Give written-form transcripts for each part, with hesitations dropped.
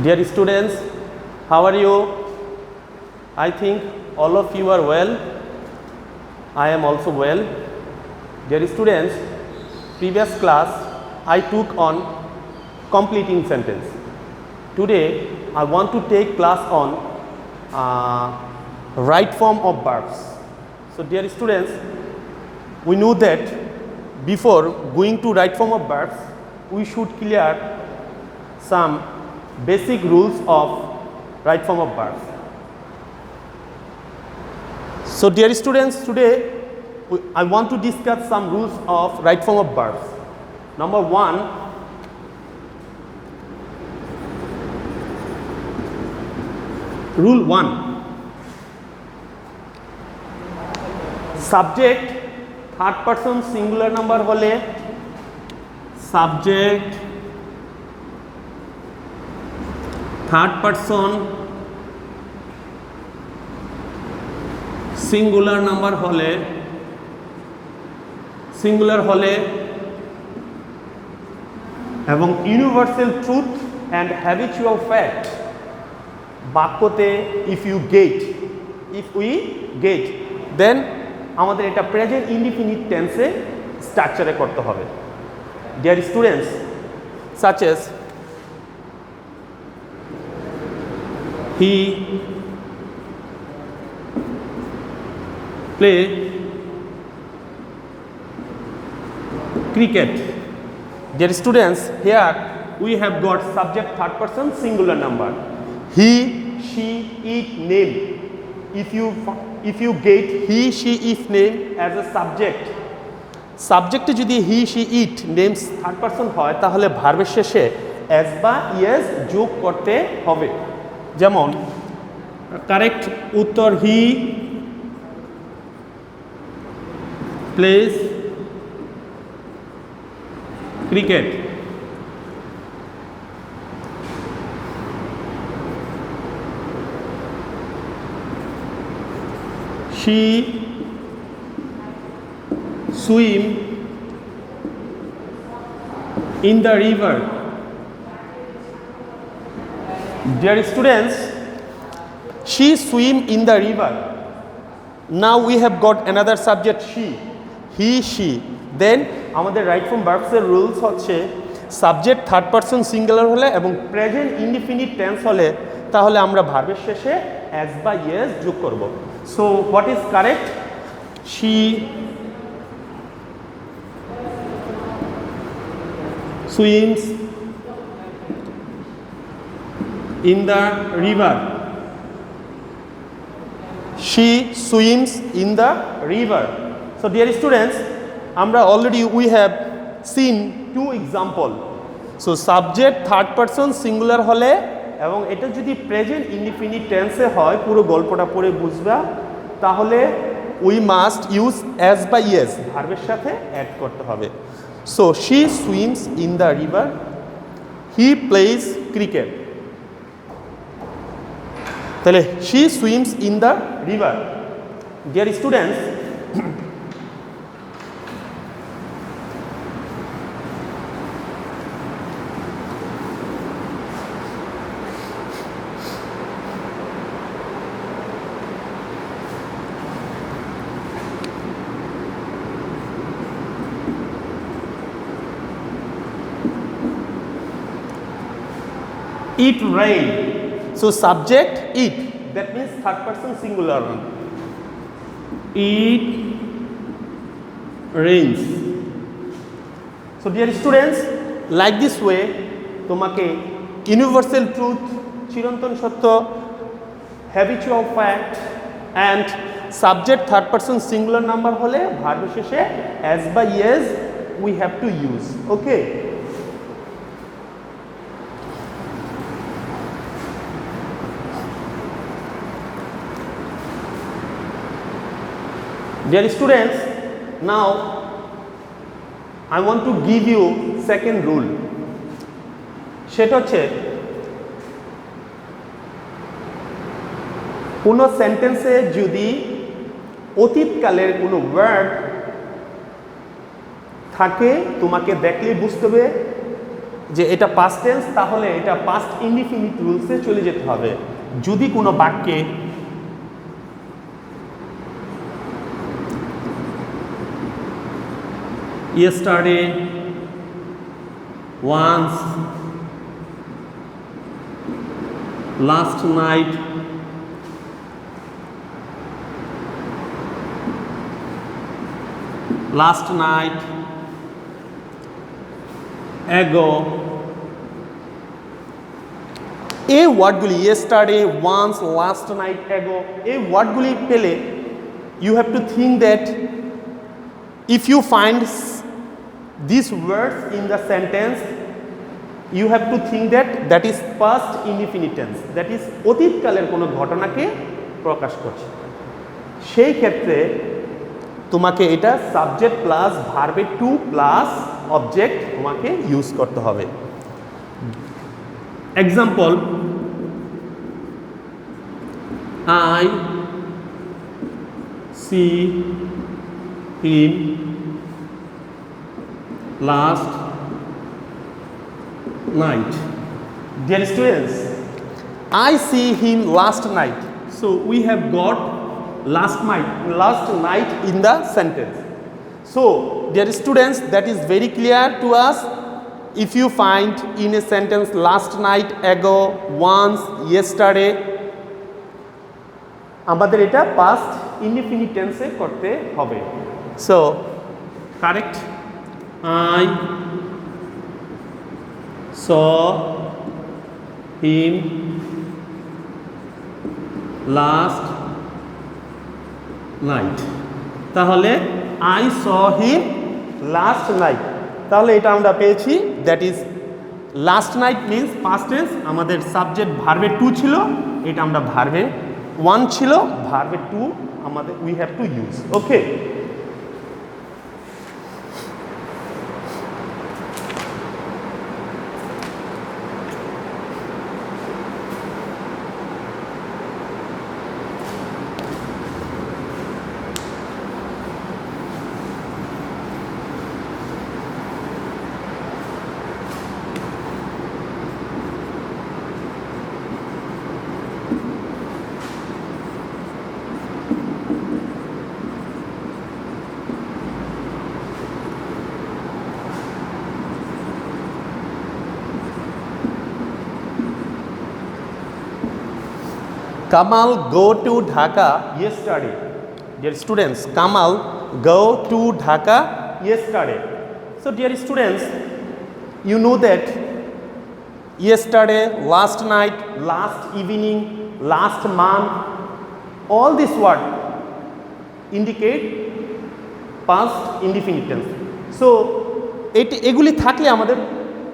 Dear students, how are you? I think all of you are well. I am also well. Dear students, previous class I took on completing sentence. Today I want to take class on right form of verbs. So dear students, we know that before going to right form of verbs, we should clear some basic rules of right form of verbs. So dear students, today I want to discuss some rules of right form of verbs. Number one, rule 1, subject third person singular number hole subject third person singular number hole এবং universal truth and habitual fact বাক্যতে if we get then আমাদের এটা present indefinite টেন্সে স্ট্রাকচারে করতে হবে। Dear students, such as he play cricket. Dear students, here we have got subject third person singular number. He, she, it, name. If you get he, she, it name as a subject, সাবজেক্টে যদি he, she, it names third person হয় তাহলে ভার্বের শেষে S বা yes যোগ করতে হবে। যেমন কারেক্ট উত্তর, he plays cricket. she swim in the river. Dear students, she swim in the river. Now we have got another subject she, he, she. Then আমাদের রাইট ফর্ম ভার্বস এর rules হচ্ছে subject third person singular হলে এবং present indefinite tense হলে তাহলে আমরা ভার্বের শেষে অ্যাজ বা ইয়েস যোগ করব। So what is correct? she swims in the river. She swims in the river. So dear students, we have seen two example. So subject third person singular হলে এবং এটা যদি প্রেজেন্ট ইনডিফিনিট টেন্সে হয়, পুরো গল্পটা পড়ে বুঝবা, তাহলে we must use as by yes ভার্বের সাথে অ্যাড করতে হবে। So she swims in the river, he plays cricket. তাহলে she swims in the river. Dear students, it rained. So subject it, that means third person singular. It rains. So dear students, like this way তোমাকে universal truth, চিরন্তন সত্য, habitual fact and subject third person singular number হলে ভার্বের শেষে as বা yes we have to use. Okay, dear students, now I want to give you second rule. সেটা হচ্ছে কোনো সেন্টেন্সে যদি অতীতকালের কোনো ওয়ার্ড থাকে তোমাকে দেখলে বুঝতে হবে যে এটা পাস্ট টেন্স, তাহলে এটা পাস্ট ইনডিফিনিট রুলসে চলে যেতে হবে। যদি কোনো বাক্যে yesterday, once, last night, ago, এই ওয়ার্ডগুলি yesterday, once, last night, ago, এই ওয়ার্ডগুলি পেলে you have to think that if you find these words in the sentence, you have to think that that is past indefinite tense, that is অতীতকালের কোনো ঘটনাকে প্রকাশ করছে। সেই ক্ষেত্রে তোমাকে এটা সাবজেক্ট প্লাস ভার্বে টু প্লাস অবজেক্ট তোমাকে ইউজ করতে হবে। Example, I see him last night. Dear students, I see him last night. So we have got last night in the sentence. So dear students, that is very clear to us. If you find in a sentence last night, ago, once, yesterday, আমাদের এটা past indefinite tense এ করতে হবে। So correct, I saw him last night, তাহলে I saw him last night, তাহলে এটা আমরা পেয়েছি that is last night means past tense, আমাদের সাবজেক্ট ভার্বে টু ছিল, এটা আমরা ভার্বে ওয়ান ছিল, ভার্বে টু আমাদের we have to use. Okay, Kamal go to Dhaka yesterday. Dear students, Kamal go to Dhaka yesterday. So dear students, you know that yesterday, last night, last evening, last month, all this word indicate past indefinite tense. So এগুলি থাকলে আমাদের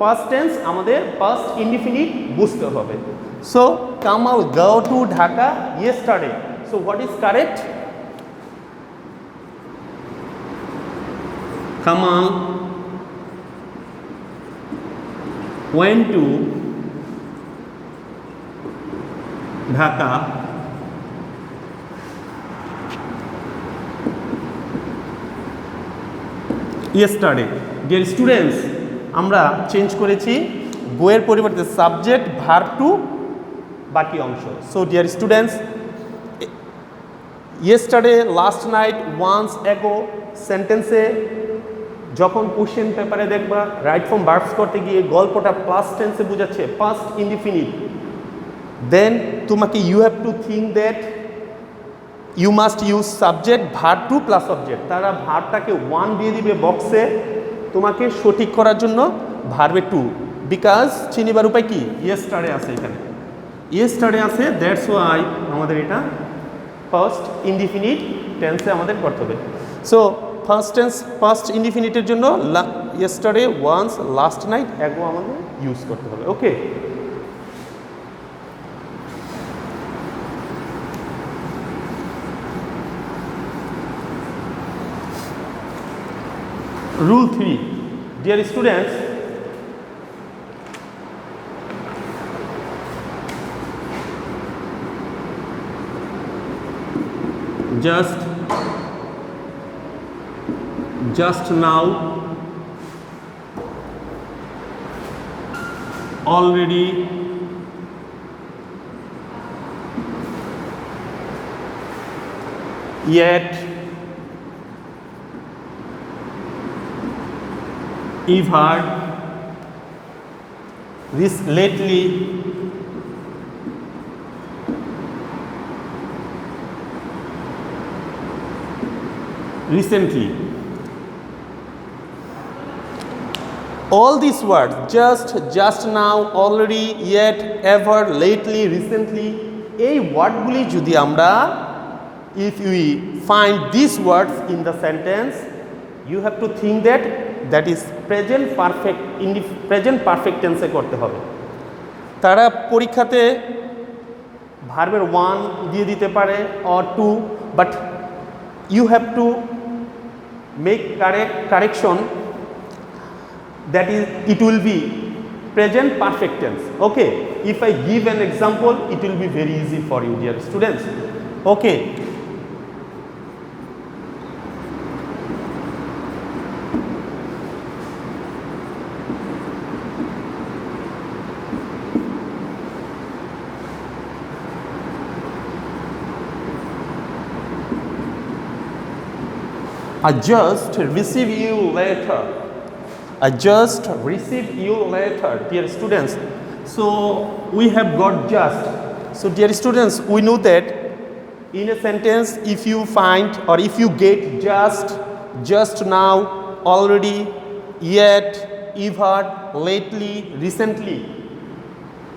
past tense, আমাদের past indefinite বুঝতে হবে। So Kamal go to Dhaka yesterday. So what is correct? Kamal went to Dhaka yesterday. Dear students, আমরা change করেছি গোয়ের পরিবর্তে সাবজেক্ট ভার্ব টু বাকি অংশ। So dear students, yesterday, last night, once, ago সেন্টেন্সে যখন কোশ্চেন পেপারে দেখবা রাইট ফর্ম ভার্বস করতে গিয়ে গল্পটা পাস্ট টেন্সে বোঝাচ্ছে, পাস্ট ইনডিফিনিট, দেন তোমাকে you have to think that you must use subject verb two plus object. তারা ভার্বটাকে ওয়ান দিয়ে দিবে বক্সে তোমাকে সঠিক করার জন্য ভার্বে টু, বিকজ চিনিবার উপায় কি, ইয়েস্টারডে আছে, এখানে ইয়েস্টারডে আছে, দ্যাটস ওয়াই আমাদের এটা ফার্স্ট ইনডিফিনিট টেন্সে আমাদের করতে হবে। সো ফার্স্ট টেন্স ফার্স্ট ইনডিফিনিটের জন্য yesterday, once, last night, ago আমাদের ইউজ করতে হবে। ওকে, Rule 3. Dear students, just now already yet ever lately recently. All these words, just now, already, yet, ever, lately, recently, এই ওয়ার্ডগুলি যদি আমরা if we find these words in the sentence, you have to think that is present perfect in the present perfect tense এ করতে হবে। তারা পরীক্ষাতে ভার্বের one দিয়ে দিতে পারে or two, but you have to make correction that is it will be present perfect tense. Okay, if I give an example, it will be very easy for you, dear students. Okay, I just receive you later. I just received you later, dear students. So we have got just. So dear students, we know that in a sentence, if you find or if you get just now, already, yet, ever, lately, recently,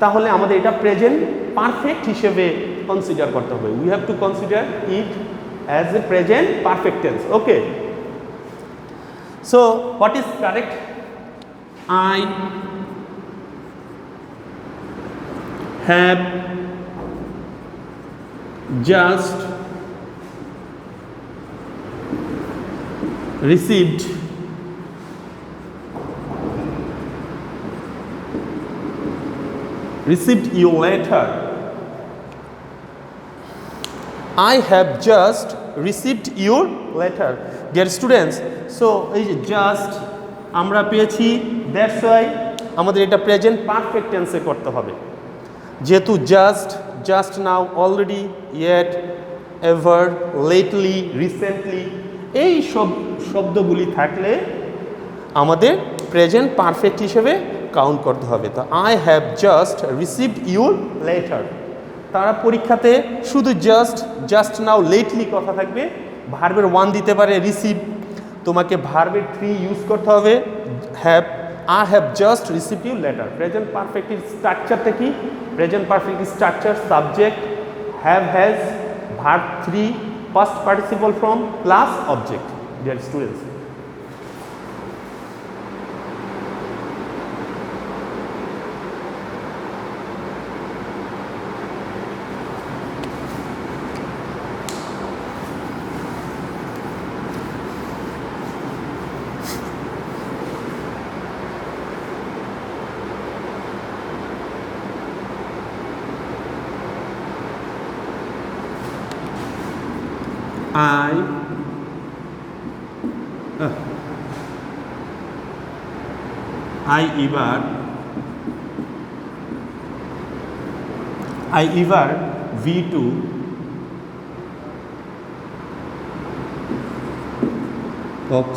তাহলে আমাদের এটা present perfect হিসেবে consider করতে হবে। We have to consider it as a present perfect tense. Okay, so what is correct? I have just received your letter. I have just received your letter. Dear students, so এই যে just আমরা পেয়েছি, that's why আমাদের এটা present perfect টেন্সে করতে হবে। যেহেতু just now, already, yet, ever, lately, recently, এই সব শব্দগুলি থাকলে আমাদের প্রেজেন্ট পারফেক্ট হিসেবে কাউন্ট করতে হবে। তো I have just received your letter. তারা পরীক্ষাতে শুধু জাস্ট নাও, লেটলি কথা থাকবে, ভার্বের ওয়ান দিতে পারে, রিসিভ, তোমাকে ভার্বের থ্রি ইউজ করতে হবে, have, I have just received your letter. Present পারফেক্টের স্ট্রাকচারটা কি? Present perfect structure subject, have, has, verb three, past participle form plus object. Dear students, I ever V2 box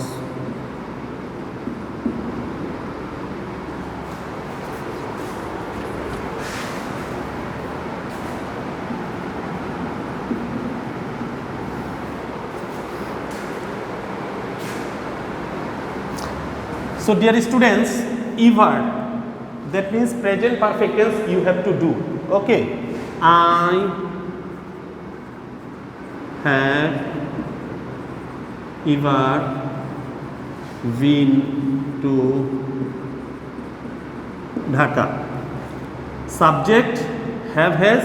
So dear students, ever, that means present perfect tense you have to do. Okay, I have ever been to Dhaka. Subject have, has,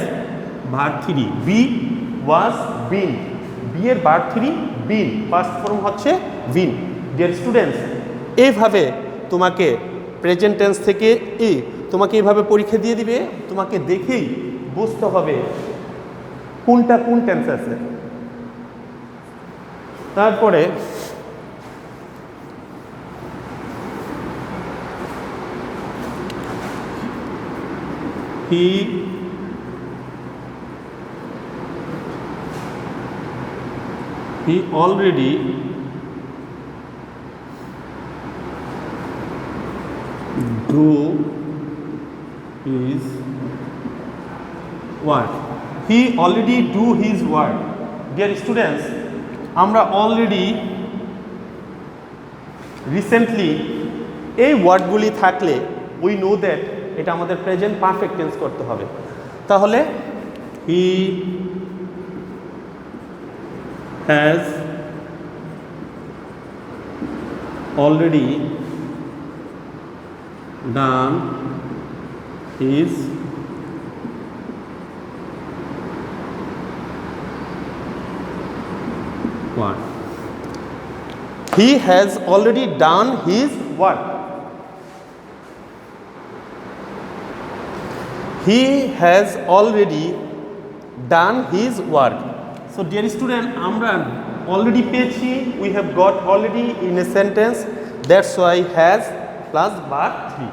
verb 3, be, was, been, be এর verb 3 been, past form হচ্ছে been. Dear students, এইভাবে তোমাকে present tense থেকে তোমাকে এইভাবে পরীক্ষা দিয়ে দিবে, তোমাকে দেখেই বুঝতে হবে কোনটা কোন টেন্স আছে। তারপরে he already do his work. He already do his work. Dear students, আমরা already recently এই ওয়ার্ডগুলি থাকলে we know that এটা আমাদের প্রেজেন্ট পারফেক্ট টেন্স করতে হবে। তাহলে he has already done his work. He has already done his work. He has already done his work. So dear student, আমরা already পেয়েছি, we have got already in a sentence, that's why has plus verb 3.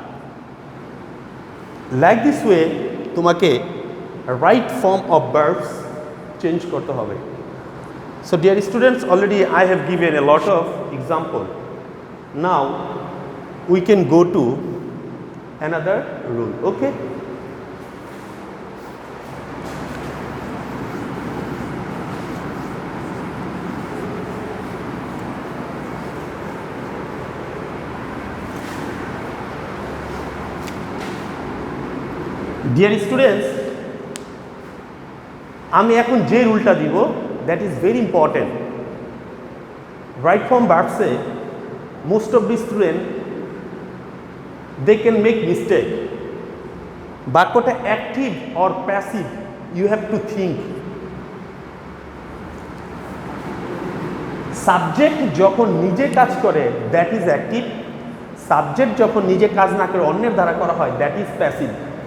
Like this way তোমাকে right form of verbs change করতে হবে। So dear students, already I have given a lot of example. Now we can go to another rule. Okay. Dear students, আমি এখন যে রুলটা দিব that is very important. Right form verbs A most of the student they can make mistake. বাক্যটা active or passive you have to think. Subject যখন নিজে কাজ করে that is active. Subject যখন নিজে কাজ না করে অন্যের দ্বারা করা হয় that is passive.